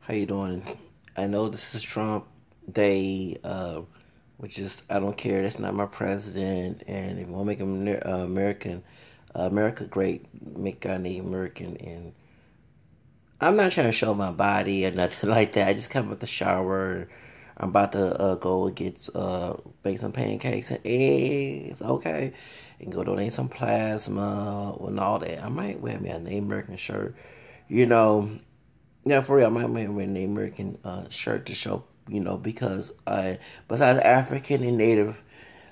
How you doing? I know this is Trump Day, which is I don't care. That's not my president. And if we want to make America great, make God named American. And I'm not trying to show my body or nothing like that. I just come out the shower. I'm about to go get bake some pancakes and eggs. Okay, and go donate some plasma and all that. I might wear me a Native American shirt. You know, yeah, for real, I might wear an American shirt to show, because besides African and Native,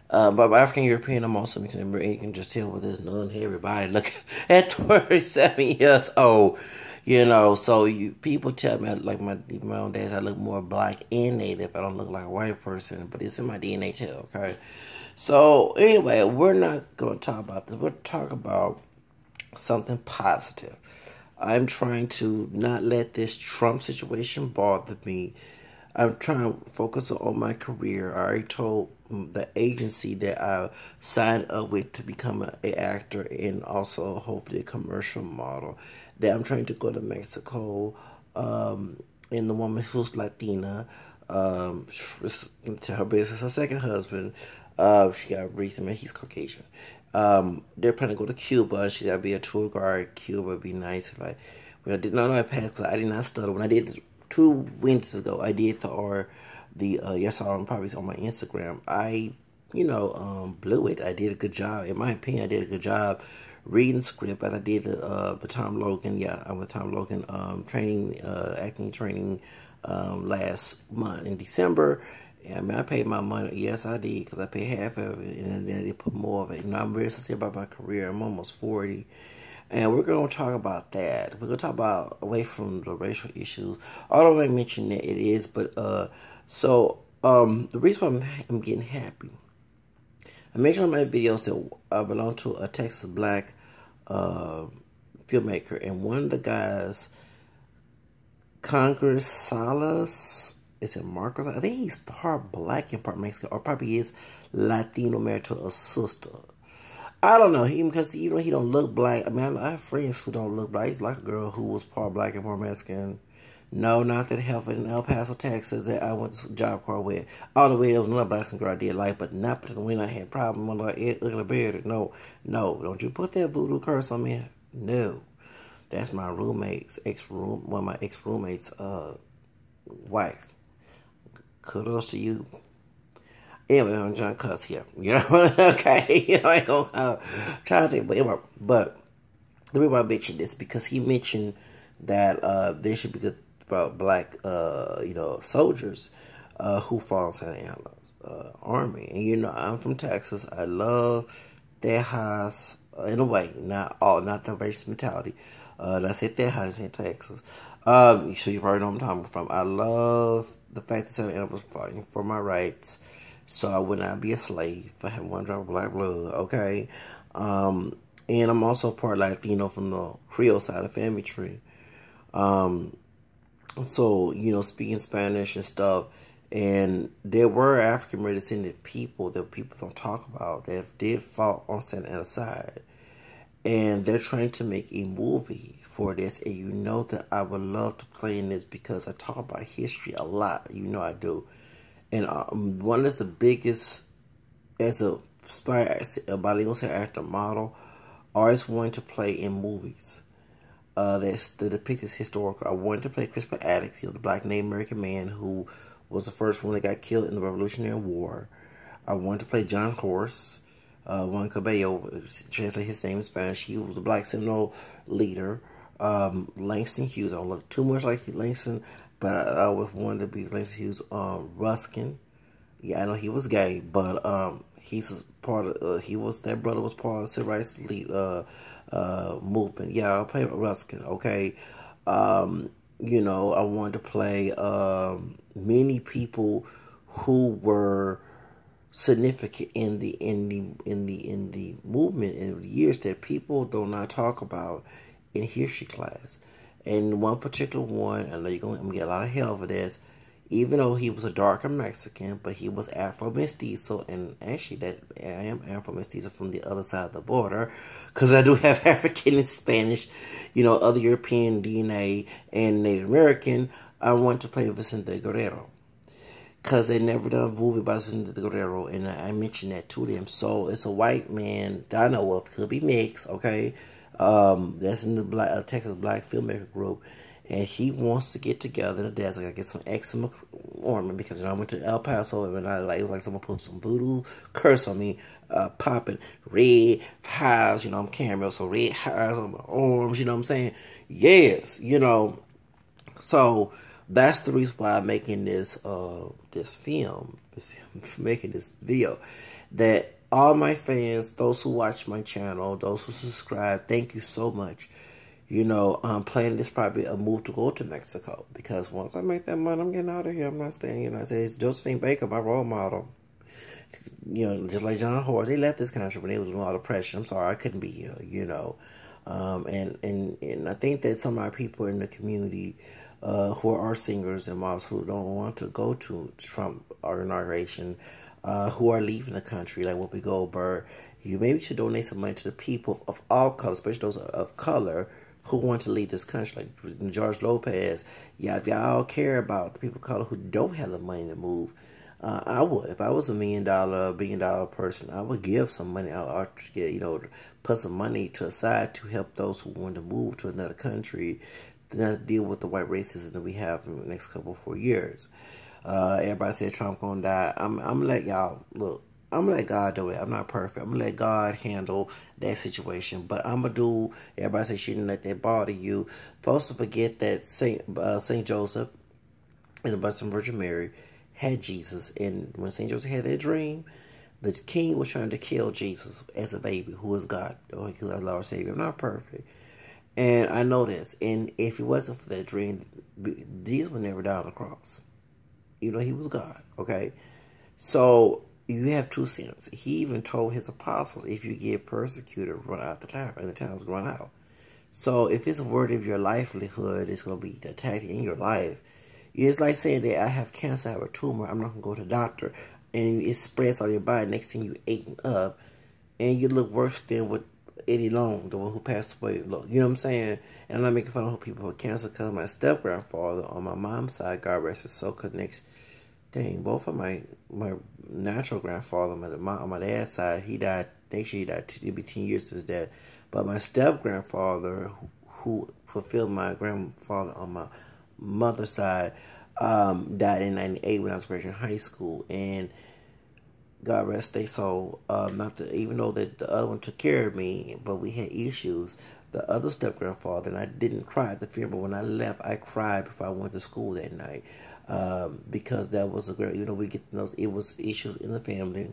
but African European, I'm also mixed in. You can just tell with this non-hairy body. Look, at 27 years old, so people tell me, like my own days, I look more black and Native. I don't look like a white person, but it's in my DNA too, okay? So, anyway, we're not going to talk about this. We're talk about something positive. I'm trying to not let this Trump situation bother me. I'm trying to focus on my career. I already told the agency that I signed up with to become an actor and also hopefully a commercial model that I'm trying to go to Mexico. And the woman who's Latina, to her business, her second husband, she got recently, he's Caucasian. They're planning to go to Cuba. She's got to be a tour guide. Cuba would be nice if when I did not know I passed. I did not stutter. When I did 2 winters ago, I did yes, I probably on my Instagram. I, blew it. I did a good job. In my opinion, I did a good job reading script. As I did the Tom Logan. Yeah, I went Tom Logan training, acting training last month in December. Yeah, I mean, I paid my money. Yes, I did, because I paid half of it, and then they put more of it. I'm very sincere about my career. I'm almost 40. And we're going to talk about that. We're going to talk about away from the racial issues. Although I mentioned that it is, but, the reason why I'm getting happy, I mentioned in my videos that I belong to a Texas black filmmaker, and one of the guys, Congress Salas, is it Marcos? I think he's part black and part Mexican, or probably is Latino married to a sister. I don't know him because even though he don't look black. I mean, I have friends who don't look black. He's like a girl who was part black and part Mexican. No, not that health in El Paso, Texas that I went to Job Corps with. All the way there was another black girl I did like, but not when I had problem with like ugly beard. No, no, don't you put that voodoo curse on me. No. That's my roommate's one of my ex roommates' wife. Kudos to you. Anyway, I'm John Cuss here. Okay. I ain't gonna try to think, but the reason why I mentioned this because he mentioned that there should be good about black soldiers who fall in Santa Ana's army. And I'm from Texas. I love Tejas in a way, not the racist mentality. I said Tejas in Texas. So you probably know what I'm talking from. I love the fact that Santa Ana was fighting for my rights, so I would not be a slave if I had one drop of black blood. Okay, and I'm also part Latino from the Creole side of the family tree. So, speaking Spanish and stuff. And there were African descended people that people don't talk about that did fight on Santa Ana side. And they're trying to make a movie for this. And that I would love to play in this because I talk about history a lot. I do. And one of the biggest, as a bilingual actor model, always wanted to play in movies. That's to depict this historical. I wanted to play Crispin Attucks, the black Native American man who was the first one that got killed in the Revolutionary War. I wanted to play John Horse, Juan Cabello, translate his name in Spanish. He was the black Seminole leader. Langston Hughes. I don't look too much like Langston, but I always wanted to be Langston Hughes. Ruskin. Yeah, I know he was gay, but he's part of. That brother was part of the civil rights movement. Yeah, I'll play Ruskin. Okay, I wanted to play many people who were significant in the movement in the years that people do not talk about in history class. And one particular one, I know I'm gonna get a lot of hell for this, even though he was a darker Mexican, but he was Afro mestizo, and actually that I am Afro mestizo from the other side of the border, because I do have African and Spanish, other European DNA and Native American. I want to play Vicente Guerrero, because they never done a movie about Vicente Guerrero, and I mentioned that to them. So it's a white man that I know of, could be mixed, okay? That's in the Texas Black Filmmaker Group, and he wants to get together in the desert. I get some eczema ornament because I went to El Paso and it was like someone put some voodoo curse on me, popping red highs. I'm camera, so red highs on my arms. You know what I'm saying? Yes, So that's the reason why I'm making this making this video. That all my fans, those who watch my channel, those who subscribe, thank you so much. I'm planning this probably a move to go to Mexico, because once I make that money, I'm getting out of here. I'm not staying in the United States. Josephine Baker, my role model. Just like John Horse, they left this country when they was doing all the pressure. I'm sorry, I couldn't be here. And I think that some of our people in the community who are singers and models who don't want to go to Trump our inauguration, who are leaving the country, like Whoopi Goldberg, you maybe should donate some money to the people of all colors, especially those of color, who want to leave this country, like George Lopez. Yeah, if y'all care about the people of color who don't have the money to move, I would. If I was a billion dollar person, I would give some money out, put some money to aside to help those who want to move to another country, to not deal with the white racism that we have in the next couple of 4 years. Everybody said Trump gonna die. I'm gonna let y'all look. I'm gonna let God do it. I'm not perfect. I'm gonna let God handle that situation. But I'm gonna do. Everybody say shouldn't let that bother you. Folks to forget that Saint Joseph and the Blessed Virgin Mary had Jesus, and when Saint Joseph had that dream, the king was trying to kill Jesus as a baby, who is God, or who is our Lord Savior. I'm not perfect, and I know this. And if it wasn't for that dream, Jesus would never die on the cross. He was God. Okay, so you have two sins. He even told his apostles, if you get persecuted, run out the time, and the time's run out. So if it's worthy of your livelihood, it's going to be attacked in your life. It's like saying that I have cancer, I have a tumor, I'm not going to go to the doctor, and it spreads on your body. Next thing you eating up, and you look worse than what Eddie Long, the one who passed away, look. You know what I'm saying? And I'm not making fun of people with cancer, because my step-grandfather on my mom's side, God rest his soul, connects. Dang, both of my natural grandfather on my dad's side, he died. Next year he died. It'll be 10 years to his death. But my step grandfather, who fulfilled my grandfather on my mother's side, died in '98 when I was graduating high school. And God rest their soul. Even though that the other one took care of me, but we had issues. The other step grandfather, and I didn't cry at the funeral. When I left, I cried before I went to school that night. Because that was a great, we get those, it was issues in the family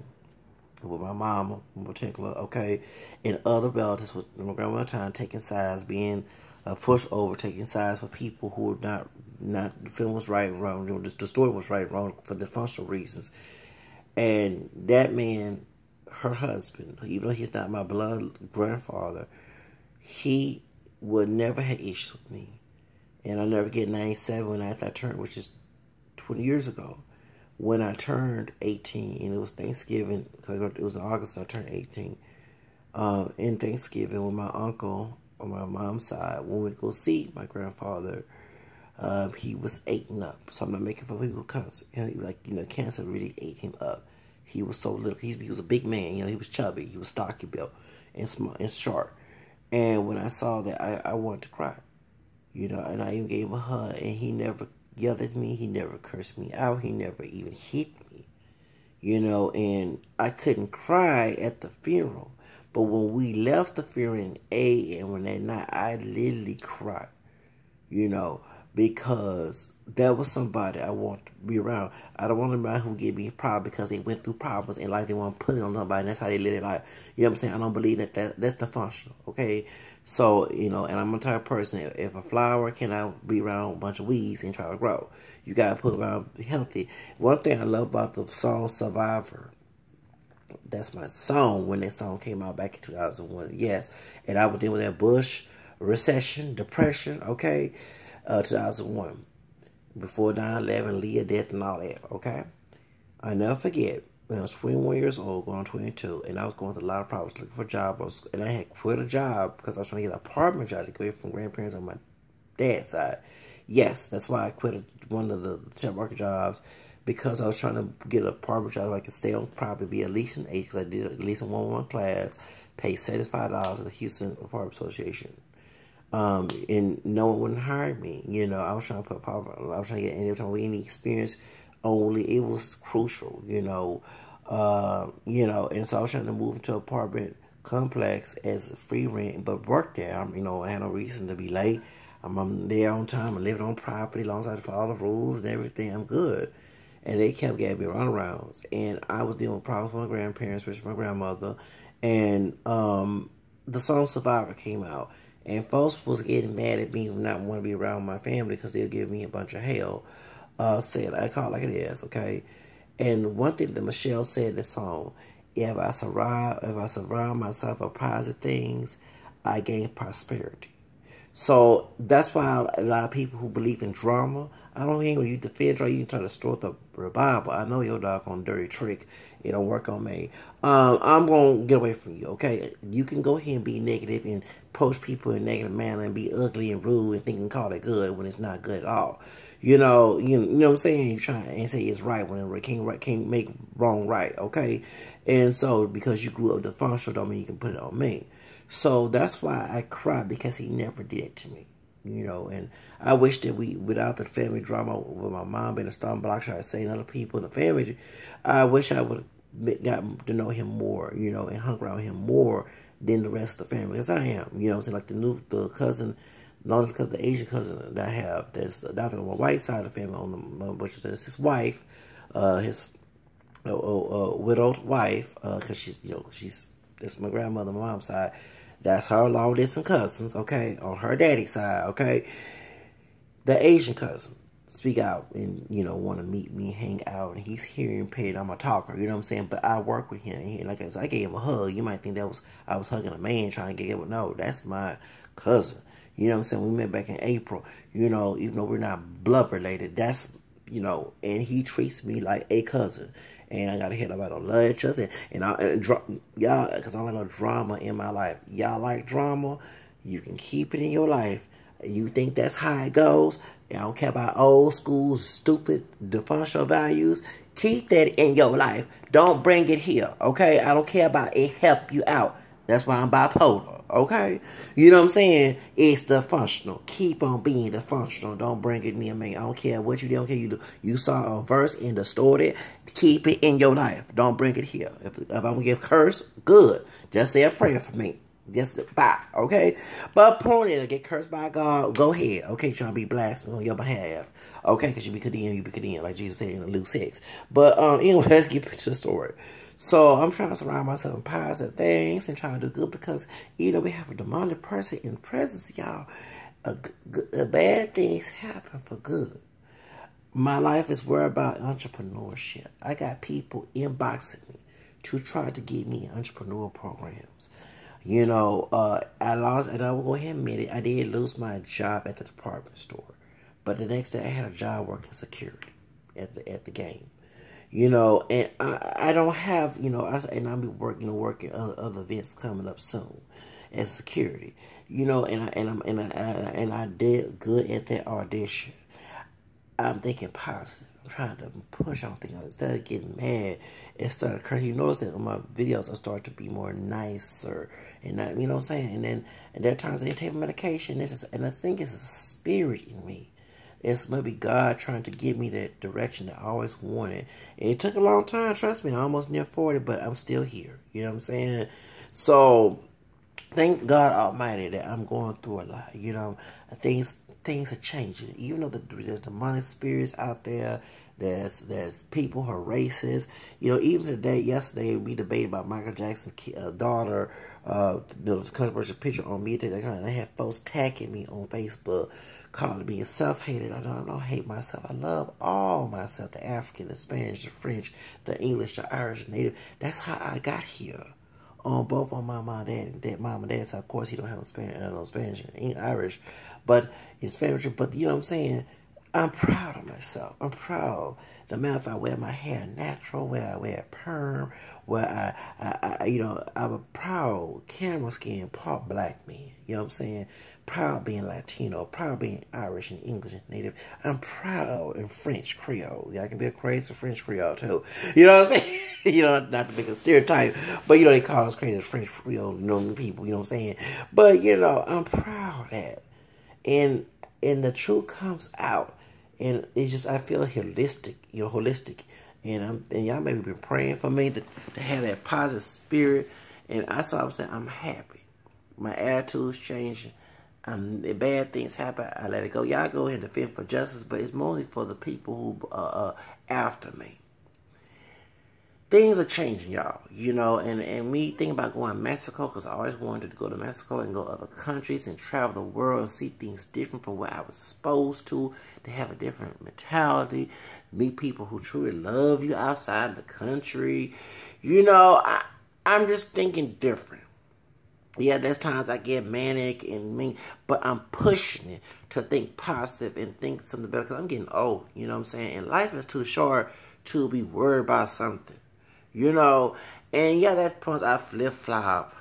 with my mama in particular, okay, and other relatives with my grandmother time taking sides, being pushed over, taking sides with people who were not the film was right and wrong, the story was right and wrong for dysfunctional reasons. And that man, her husband, even though he's not my blood grandfather, he would never have issues with me. And I'll never get 97 when I turned, which is 20 years ago, when I turned 18, and it was Thanksgiving, because it was in August I turned 18, in Thanksgiving with my uncle on my mom's side, when we would go see my grandfather, he was eating up. So I'm not making fun of people with cancer. Cancer really ate him up. He was so little. He was a big man. He was chubby. He was stocky built and small and short. And when I saw that, I wanted to cry. And I even gave him a hug, and he never yelled at me, he never cursed me out, he never even hit me, and I couldn't cry at the funeral, but when we left the funeral and when that night, I literally cried, because that was somebody I want to be around. I don't want anybody who give me a problem because they went through problems in life, they want to put it on somebody, and that's how they live their life. You know what I'm saying? I don't believe that's the function, okay? So, and I'm a type of person, if a flower cannot be around a bunch of weeds and try to grow, you got to put around healthy. One thing I love about the song Survivor, that's my song when that song came out back in 2001, yes. And I was dealing with that Bush recession, depression, okay, 2001. before 9/11, Leah death and all that, okay? I never forget, when I was 21 years old, going on 22, and I was going through a lot of problems looking for a job, and I had quit a job because I was trying to get an apartment job to get away from grandparents on my dad's side. Yes, that's why I quit one of the temp worker jobs, because I was trying to get an apartment job where I could stay on property, be a leasing agent, because I did a leasing 1-1 class, paid $75 at the Houston Apartment Association. And no one wouldn't hire me. You know, I was trying to put power. I was trying to get any time with any experience. Only it was crucial. And so I was trying to move into an apartment complex as a free rent, but work there. I had no reason to be late. I'm there on time. I'm living on property, as long as I follow the rules and everything. I'm good. And they kept giving me runarounds, and I was dealing with problems with my grandparents, especially my grandmother, and the song Survivor came out. And folks was getting mad at me for not wanting to be around my family because they'll give me a bunch of hell. Said, I call it like it is, okay? And one thing that Michelle said in the song, if I surround myself with positive things, I gain prosperity. So that's why a lot of people who believe in drama, I don't think when you defend drama, you can try to store the Bible. I know your doggone dirty trick. It don't work on me. I'm going to get away from you, okay? You can go ahead and be negative and post people in a negative manner and be ugly and rude and think and call it good when it's not good at all. You know what I'm saying? You try and say it's right when it can't make wrong right, okay? And so because you grew up dysfunctional don't mean you can put it on me. So that's why I cry, because he never did it to me. And I wish that without the family drama with my mom being a stumbling block, trying to say other people in the family, I wish I would have gotten to know him more, and hung around him more than the rest of the family, as I am. So like the cousin, not because the Asian cousin that I have, that's not on my white side of the family, which is his wife, his widowed wife, because she's that's my grandmother, my mom's side. That's her long distance cousins, okay, on her daddy's side, okay. The Asian cousin speak out and, want to meet me, hang out, and he's hearing paid. I'm a talker, you know what I'm saying? But I work with him, and like I said, I gave him a hug. You might think I was hugging a man trying to get him. No, that's my cousin. You know what I'm saying? We met back in April, even though we're not blood related, that's, and he treats me like a cousin. And I gotta hit about on lunch, y'all, because I don't like no drama in my life. Y'all like drama, you can keep it in your life. You think that's how it goes? I don't care about old school, stupid, dysfunctional values. Keep that in your life. Don't bring it here, okay? I don't care about it. Help you out. That's why I'm bipolar, okay? You know what I'm saying? It's the functional. Keep on being the functional. Don't bring it near me. I don't care what you do. I don't care you do. You saw a verse and distorted. Keep it in your life. Don't bring it here. If I'm going to get cursed, good. Just say a prayer for me. Just goodbye, okay? But point is, get cursed by God, go ahead, okay? Trying to be blasphemous on your behalf, okay? Because you be condemned, like Jesus said in Luke 6. But anyway, let's get to the story. So I'm trying to surround myself with positive things and trying to do good, because even though we have a demonic person in presence, y'all, bad things happen for good. My life is worried about entrepreneurship. I got people inboxing me to try to get me entrepreneur programs. I lost, and I will go ahead and admit it, I did lose my job at the department store. But the next day I had a job working security at the game. And I don't have, and I'll be working other events coming up soon as security. And I did good at that audition. I'm thinking positive. I'm trying to push on things instead of getting mad. Instead of cursing. You notice that in my videos I start to be more nicer, and you know what I'm saying. And there are times I didn't take medication. And I think it's a spirit in me. It's maybe God trying to give me that direction that I always wanted. And it took a long time. Trust me, I'm almost near 40, but I'm still here. You know what I'm saying? So thank God Almighty that I'm going through a lot. Things are changing. Even though there's demonic spirits out there, there's people who are racist. Even yesterday, we debated about Michael Jackson's daughter. The controversial picture on me. And I had folks tagging me on Facebook, calling me a self-hater. I don't hate myself. I love all myself. The African, the Spanish, the French, the English, the Irish, the Native. That's how I got here. Both on my mom and mom and dad side. Of course, he don't have no Spanish and Irish, but his family. But you know what I'm saying? I'm proud of myself. I'm proud. No matter if I wear my hair natural, where I wear perm, where I'm a proud camera skin, part black man. You know what I'm saying? Proud being Latino, proud being Irish and English and Native. I'm proud in French Creole. Yeah, I can be a crazy French Creole too. You know what I'm saying? Not to make a stereotype, but they call us crazy French Creole, people. You know what I'm saying? But I'm proud of that, and the truth comes out. And it's just I feel holistic, and y'all maybe been praying for me to have that positive spirit, and that's why I'm saying I'm happy. My attitude's changing. The bad things happen, I let it go. Y'all go ahead and defend for justice, but it's mostly for the people who after me. Things are changing, y'all, and me thinking about going to Mexico, because I always wanted to go to Mexico and go to other countries and travel the world and see things different from what I was exposed to have a different mentality, meet people who truly love you outside the country. I'm just thinking different. Yeah, there's times I get manic and mean, but I'm pushing it to think positive and think something better, because I'm getting old, you know what I'm saying? And life is too short to be worried about something. And yeah, that points I flip-flop,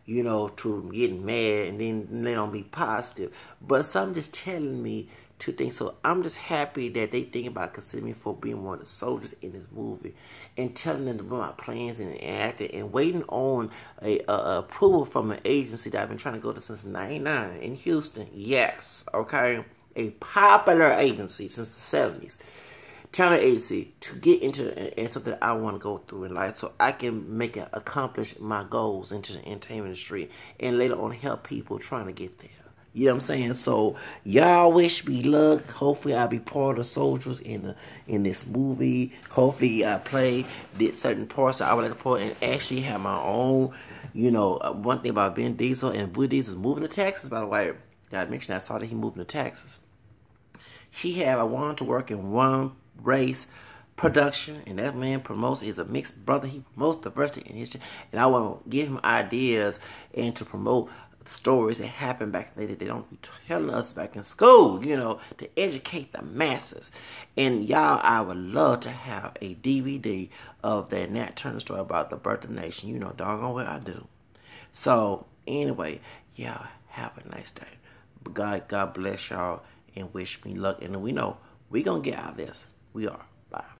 to getting mad and then they don't be positive. But something just telling me to think. So I'm just happy that they think about considering me for being one of the soldiers in this movie and telling them about my plans and acting and waiting on a approval from an agency that I've been trying to go to since '99 in Houston. Yes, okay. A popular agency since the 70s. Talent agency to get into and something I want to go through in life, so I can accomplish my goals into the entertainment industry and later on help people trying to get there. You know what I'm saying? So y'all wish me luck. Hopefully I'll be part of the soldiers in this movie. Hopefully I did certain parts that I would like to play and actually have my own. One thing about Vin Diesel, and Vin Diesel is moving to Texas, by the way. Gotta mention, I saw that he moving to Texas. I wanted to work in one race production, and that man is a mixed brother. He promotes diversity in history, and I want to give him ideas and to promote stories that happened back in the day that they don't be telling us back in school, to educate the masses. And y'all, I would love to have a DVD of that Nat Turner story about the birth of the nation. Doggone well I do. So anyway, y'all have a nice day. God bless y'all and wish me luck. And we know we gonna get out of this. We are. Bye.